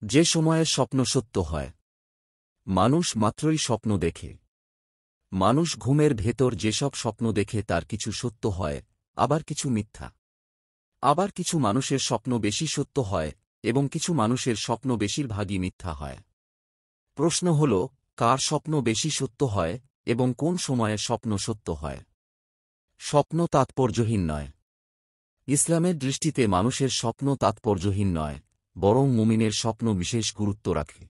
যে সময়ের স্বপ্ন সত্য হয়। মানুষ মাত্রই স্বপ্ন দেখে। মানুষ ঘুমের ভেতর যেসব স্বপ্ন দেখে তার কিছু সত্য হয়, আবার কিছু মিথ্যা। আবার কিছু মানুষের স্বপ্ন বেশি সত্য হয় এবং কিছু মানুষের স্বপ্ন বেশিরভাগই মিথ্যা হয়। প্রশ্ন হল, কার স্বপ্ন বেশি সত্য হয় এবং কোন সময়ে স্বপ্ন সত্য হয়? স্বপ্ন তাৎপর্যহীন নয়। ইসলামের দৃষ্টিতে মানুষের স্বপ্ন তাৎপর্যহীন নয়, বরং মুমিনের স্বপ্ন বিশেষ গুরুত্ব রাখে।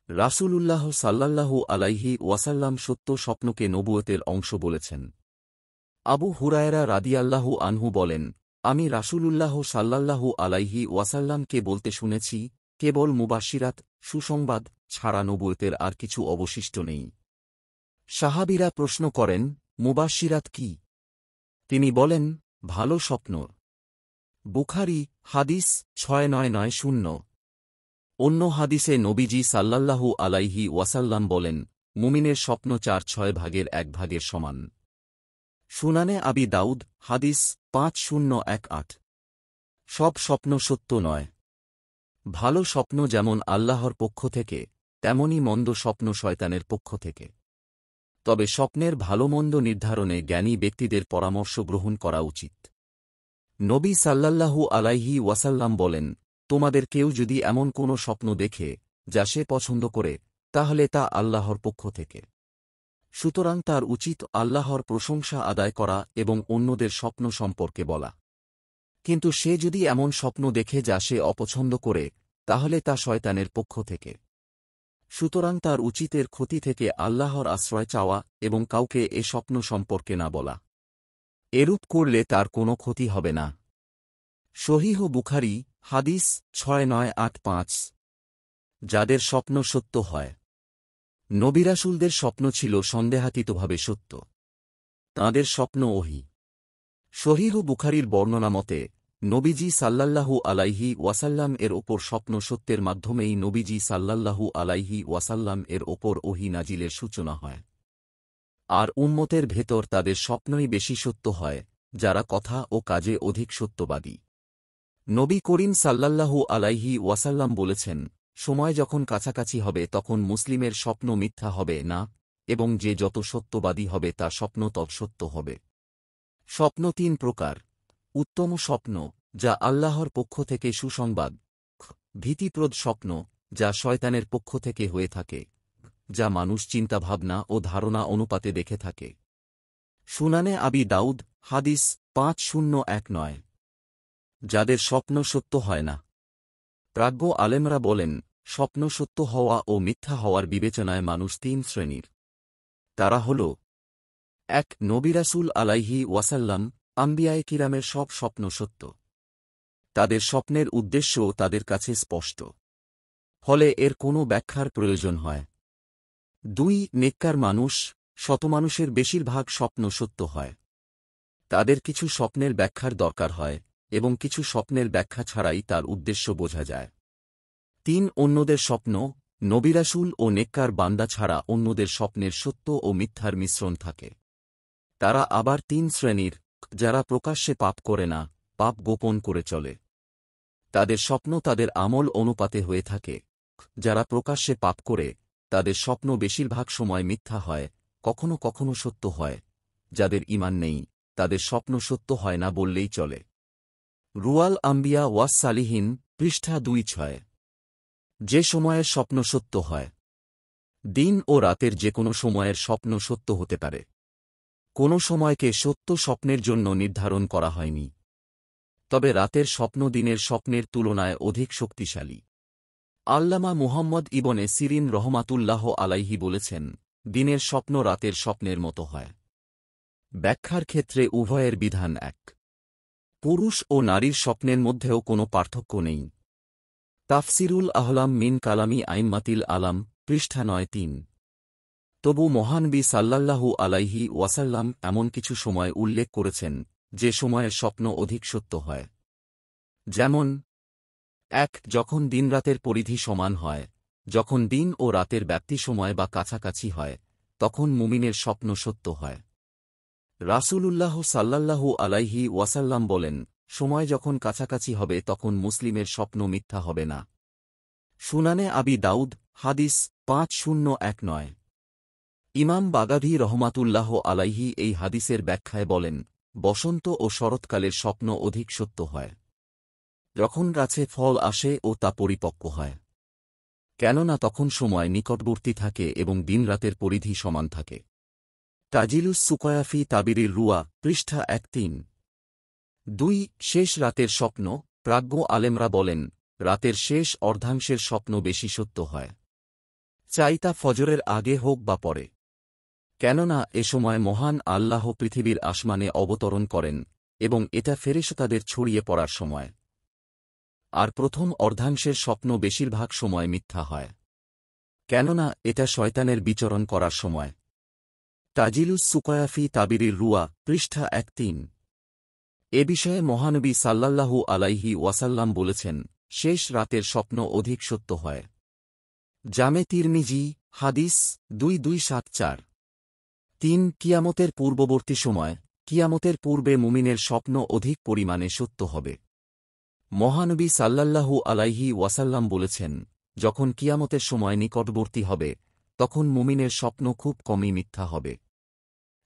রাসূলুল্লাহ সাল্লাল্লাহু আলাইহি ওয়াসাল্লাম সত্য স্বপ্নকে নবুয়তের অংশ বলেছেন। আবু হুরায়রা রাদিয়াল্লাহু আনহু বলেন, আমি রাসূলুল্লাহ সাল্লাল্লাহু আলাইহি ওয়াসাল্লামকে বলতে শুনেছি, কেবল মুবাশশিরাত সুসংবাদ ছাড়া নবুয়তের আর কিছু অবশিষ্ট নেই। সাহাবীরা প্রশ্ন করেন, মুবাশশিরাত কি? তিনি বলেন, ভালো স্বপ্ন। বুখারী হাদিস ৬৯৯০। অন্য হাদিসে নবীজি সাল্লাল্লাহু আলাইহি ওয়াসাল্লাম বলেন, মুমিনের স্বপ্ন ৪/৬ ভাগের ১ ভাগের সমান। সুনানে আবি দাউদ হাদিস ৫০১৮। সব স্বপ্ন সত্য নয়। ভালো স্বপ্ন যেমন আল্লাহর পক্ষ থেকে, তেমনি মন্দ স্বপ্ন শয়তানের পক্ষ থেকে। তবে স্বপ্নের ভালোমন্দ নির্ধারণে জ্ঞানী ব্যক্তিদের পরামর্শ গ্রহণ করা উচিত। নবী সাল্লাল্লাহু আলাইহি ওয়াসাল্লাম বলেন, তোমাদের কেউ যদি এমন কোনো স্বপ্ন দেখে যা সে পছন্দ করে, তাহলে তা আল্লাহর পক্ষ থেকে। সুতরাং তার উচিত আল্লাহর প্রশংসা আদায় করা এবং অন্যদের স্বপ্ন সম্পর্কে বলা। কিন্তু সে যদি এমন স্বপ্ন দেখে যা সে অপছন্দ করে, তাহলে তা শয়তানের পক্ষ থেকে। সুতরাং তার উচিতের ক্ষতি থেকে আল্লাহর আশ্রয় চাওয়া এবং কাউকে এ স্বপ্ন সম্পর্কে না বলা। এরূপ করলে তার কোনো ক্ষতি হবে না। সহিহ বুখারী হাদিস ৬৯৮৫। যাদের স্বপ্ন সত্য হয়। নবী রাসূলদের স্বপ্ন ছিল সন্দেহাতীতভাবে সত্য। তাঁদের স্বপ্ন ওহী। সহিহ বুখারীর বর্ণনা মতে, নবীজি সাল্লাল্লাহু আলাইহি ওয়াসাল্লাম এর ওপর স্বপ্ন সত্যের মাধ্যমেই নবীজি সাল্লাল্লাহু আলাইহি ওয়াসাল্লাম এর ওপর ওহী নাজিলের সূচনা হয়। আর উম্মতের ভেতর তাদের স্বপ্নই বেশি সত্য হয়, যারা কথা ও কাজে অধিক সত্যবাদী। নবী করিম সাল্লাল্লাহু আলাইহি ওয়াসাল্লাম বলেছেন, সময় যখন কাছাকাছি হবে তখন মুসলিমের স্বপ্ন মিথ্যা হবে না, এবং যে যত সত্যবাদী হবে তার স্বপ্ন তত সত্য হবে। স্বপ্ন ৩ প্রকার। উত্তম স্বপ্ন, যা আল্লাহর পক্ষ থেকে সুসংবাদ। ভীতিপ্রদ স্বপ্ন, যা শয়তানের পক্ষ থেকে হয়ে থাকে, যা মানুষ চিন্তাভাবনা ও ধারণা অনুপাতে দেখে থাকে। সুনানে আবি দাউদ হাদিস ৫০১৯। যাদের স্বপ্ন সত্য হয় না। প্রাজ্ঞ আলেমরা বলেন, স্বপ্ন সত্য হওয়া ও মিথ্যা হওয়ার বিবেচনায় মানুষ ৩ শ্রেণীর। তারা হল: ১ নবী রাসূল আলাইহি ওয়াসাল্লাম, আম্বিয়ায়ে কিরামের সব স্বপ্ন সত্য। তাদের স্বপ্নের উদ্দেশ্যও তাদের কাছে স্পষ্ট। ফলে এর কোনো ব্যাখ্যার প্রয়োজন হয়। ২ নেককার মানুষ, শতমানুষের বেশিরভাগ স্বপ্ন সত্য হয়। তাদের কিছু স্বপ্নের ব্যাখ্যার দরকার হয় এবং কিছু স্বপ্নের ব্যাখ্যা ছাড়াই তার উদ্দেশ্য বোঝা যায়। ৩ অন্যদের স্বপ্ন, নবী রাসূল ও নেককার বান্দা ছাড়া অন্যদের স্বপ্নের সত্য ও মিথ্যার মিশ্রণ থাকে। তারা আবার ৩ শ্রেণীর, যারা প্রকাশ্যে পাপ করে না, পাপ গোপন করে চলে। তাদের স্বপ্ন তাদের আমল অনুপাতে হয়ে থাকে। যারা প্রকাশ্যে পাপ করে, তাদের স্বপ্ন বেশিরভাগ সময় মিথ্যা হয়, কখনো কখনো সত্য হয়। যাদের ঈমান নেই, তাদের স্বপ্ন সত্য হয় না বললেই চলে। রুয়াল আম্বিয়া ওয়াস সালিহিন পৃষ্ঠা ২৬। যে সময়ের স্বপ্ন সত্য হয়। দিন ও রাতের যে কোনো সময়ের স্বপ্ন সত্য হতে পারে। কোনো সময়কে সত্য স্বপ্নের জন্য নির্ধারণ করা হয়নি। তবে রাতের স্বপ্ন দিনের স্বপ্নের তুলনায় অধিক শক্তিশালী। আল্লামা মুহাম্মদ ইবনে সিরিন রহমাতুল্লাহ আলাইহি বলেছেন, দিনের স্বপ্ন রাতের স্বপ্নের মতো হয়। ব্যাখ্যার ক্ষেত্রে উভয়ের বিধান এক। পুরুষ ও নারীর স্বপ্নের মধ্যেও কোনো পার্থক্য নেই। তাফসিরুল আহলাম মিন কালামি আইম্মাতিল আলাম পৃষ্ঠা ৯৩। তবু মহানবী সাল্লাল্লাহু আলাইহি ওয়াসাল্লাম এমন কিছু সময় উল্লেখ করেছেন, যে সময়ের স্বপ্ন অধিক সত্য হয়। যেমন: ১ যখন দিনরাতের পরিধি সমান হয়, যখন দিন ও রাতের ব্যাপ্তি সময় বা কাছাকাছি হয়, তখন মুমিনের স্বপ্ন সত্য হয়। রাসূলুল্লাহ সাল্লাল্লাহু আলাইহি ওয়াসাল্লাম বলেন, সময় যখন কাছাকাছি হবে তখন মুসলিমের স্বপ্ন মিথ্যা হবে না। সুনানে আবি দাউদ হাদিস 5019। ইমাম বাগাভী রহমাতুল্লাহ আলাইহি এই হাদিসের ব্যাখ্যায় বলেন, বসন্ত ও শরৎকালের স্বপ্ন অধিক সত্য হয়, যখন গাছে ফল আসে ও তা পরিপক্ক হয়, কেননা তখন সময় নিকটবর্তী থাকে এবং দিনরাতের পরিধি সমান থাকে। তাজিলুস সুকয়াফি তাবিরির রুয়া পৃষ্ঠা 1-3। শেষ রাতের স্বপ্ন। প্রাজ্ঞ আলেমরা বলেন, রাতের শেষ অর্ধাংশের স্বপ্ন বেশি সত্য হয়, চাই তা ফজরের আগে হোক বা পরে, কেননা এ সময় মহান আল্লাহ পৃথিবীর আসমানে অবতরণ করেন এবং এটা ফেরেশতাদের ছড়িয়ে পড়ার সময়। আর প্রথম অর্ধাংশের স্বপ্ন বেশিরভাগ সময় মিথ্যা হয়, কেননা এটা শয়তানের বিচরণ করার সময়। তাজিলুস সুকয়াফি তাবিরির রুয়া পৃষ্ঠা 1-3। এ বিষয়ে মহানবী সাল্লাল্লাহু আলাইহি ওয়াসাল্লাম বলেছেন, শেষ রাতের স্বপ্ন অধিক সত্য হয়। জামে তিরমিজি হাদিস 2274। কিয়ামতের পূর্ববর্তী সময়। কিয়ামতের পূর্বে মুমিনের স্বপ্ন অধিক পরিমাণে সত্য হবে। মহানবী সাল্লাল্লাহু আলাইহি ওয়াসাল্লাম বলেছেন, যখন কিয়ামতের সময় নিকটবর্তী হবে, তখন মুমিনের স্বপ্ন খুব কমই মিথ্যা হবে।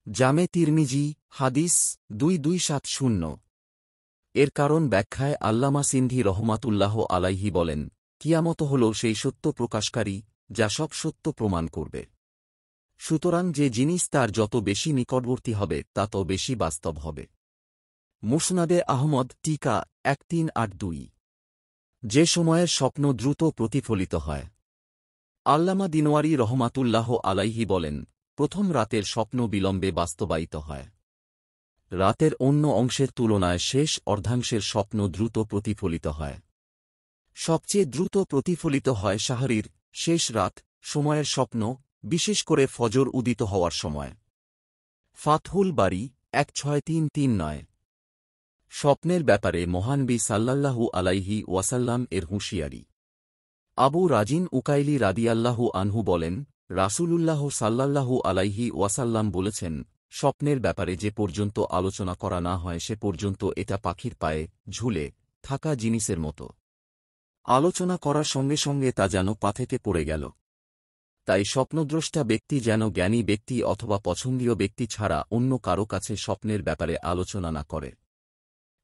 জামে তিরমিজি হাদিস 2270। এর কারণ ব্যাখ্যায় আল্লামা সিন্ধি রহমাতুল্লাহ আলাইহি বলেন, কিয়ামত হল সেই সত্য প্রকাশকারী যা সব সত্য প্রমাণ করবে। সুতরাং যে জিনিস তার যত বেশি নিকটবর্তী হবে তত বেশি বাস্তব হবে। মুসনাদে আহমদ টিকা 1382। যে সময়ের স্বপ্ন দ্রুত প্রতিফলিত হয়। আল্লামা দিনওয়ারি রহমাতুল্লাহ আলাইহি বলেন, প্রথম রাতের স্বপ্ন বিলম্বে বাস্তবায়িত হয়। রাতের অন্য অংশের তুলনায় শেষ অর্ধাংশের স্বপ্ন দ্রুত প্রতিফলিত হয়। সবচেয়ে দ্রুত প্রতিফলিত হয় শাহরির শেষ রাত সময়ের স্বপ্ন, বিশেষ করে ফজর উদিত হওয়ার সময়। ফাতহুল বারী 16339। স্বপ্নের ব্যাপারে মহানবী সাল্লাল্লাহু আলাইহি ওয়াসাল্লাম এর হুঁশিয়ারি। আবু রাজিন উকাইলি রাদিয়াল্লাহু আনহু বলেন, রাসূলুল্লাহ সাল্লাল্লাহু আলাইহি ওয়াসাল্লাম বলেছেন, স্বপ্নের ব্যাপারে যে পর্যন্ত আলোচনা করা না হয় সে পর্যন্ত এটা পাখির পায়ে ঝুলে থাকা জিনিসের মতো। আলোচনা করার সঙ্গে সঙ্গে তা যেন পা থেকে পড়ে গেল। তাই স্বপ্নদ্রষ্টা ব্যক্তি যেন জ্ঞানী ব্যক্তি অথবা পছন্দীয় ব্যক্তি ছাড়া অন্য কারো কাছে স্বপ্নের ব্যাপারে আলোচনা না করে।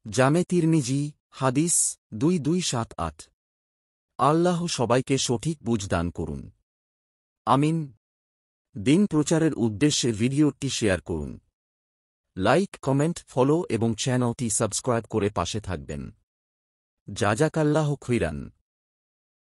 জামে তিরমিজি হাদিস 2278। আল্লাহ সবাইকে সঠিক বুঝ দান করুন। আমিন। দিন প্রচারের উদ্দেশ্যে ভিডিওটি শেয়ার করুন। লাইক, কমেন্ট, ফলো এবং চ্যানেলটি সাবস্ক্রাইব করে পাশে থাকবেন। জাযাকাল্লাহু খাইরান।